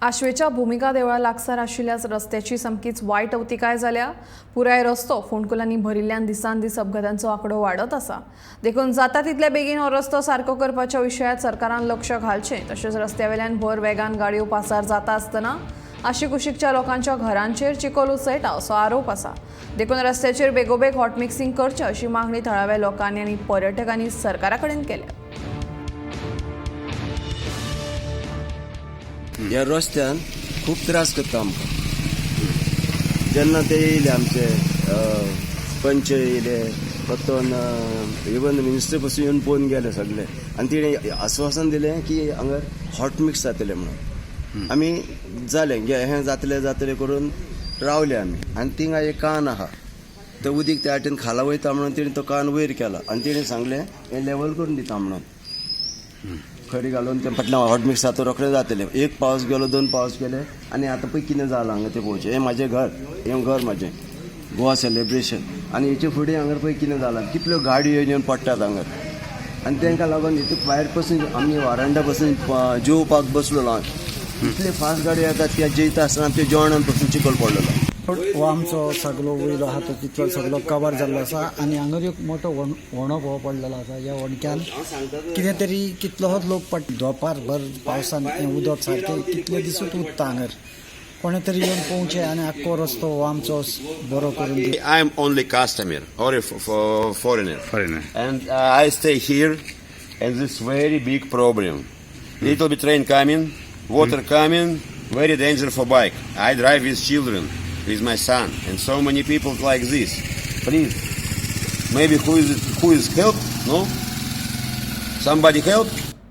आश्वेच्या भूमिका देवळा लागसार आशिल्ल्या रस्त्याची समकीच वायट अवतिकाय जाल्या. पुराय रस्तो फोंडकुलांनी भरिल्ल्यान दिसान दीस अपघातांचो आंकडो वाडत आसा. देखून जाता तितले बेगीन हो रस्तो सारको करपाच्या विशयात सरकारान लक्ष घालचें. तशेंच रस्त्यावेल्यान भर वेगान गाडयो पासार जाता आसतना आशिकुशीकच्या लोकांच्या घरांचेर चिखल उसळटा असो आरोप आसा. देखून रस्त्याचेर बेगोबेग हॉट मिक्सिंग करचें अशी मागणी थळाव्या लोकांनी आनी पर्यटकांनी सरकारा कडेन केल्या. ह्या रस्त्यान खूब त्रास करता आमकां. जेन्ना ते येयले आमचे पंच येयले परतून इवन मिनिस्टर पासून येवन पळोवन गेले सगळे आनी तिणें आश्वासन दिलें की हांगा हॉट मिक्स जातलें म्हणून. आमी जालें हें जातलें करून रावले आमी. आनी थिंगा एक कान आहा तो उदीक त्या वाटेन खाला वयता म्हणून तिणें तो कान वयर केला आनी तिणें सांगलें हें लेवल करून दिता म्हणून. खडी घालून ते फाटल्यान हॉट मिक्स जाता रोखडें जातलें. एक पावस गेलो 2 पावस गेले आनी आतां पळय कितें जालां हांगा तें पळोवचें. हें म्हाजें घर, हें घर म्हाजें गोवा सेलिब्रेशन आनी हेचे फुडें हांगा पळय कितें जालां. कितल्यो गाडयो येवन पडटात हांगा आनी तांकां लागून हितून भायर पासून आमी वारांडा पासून जेवपाक बसलेलो हांव. इतले फास्ट गाडयो येतात त्या जेयता आसतना त्यो जेवणान पासून चिखल पडलेलो. हो आमचो सगळो वयलो आहा तो तितलो सगळो कवर जाल्लो आसा आनी हांगा एक मोठो वणो हो पडलेलो आसा. ह्या वणक्यान कितें तरी कितलोच लोक दोपार भर पावसान उदक सारकें कितले दिसूच उरता हांगर. कोणे तरी येवन पोवचें आनी आख्खो रस्तो हो आमचो बरो करून दी. I am only customer or a foreigner. And I stay here and this very big problem. Little bit rain coming, water coming, very dangerous for bike. I drive with children, with my son, and so many people like this. Please, maybe who is help? No? Somebody help?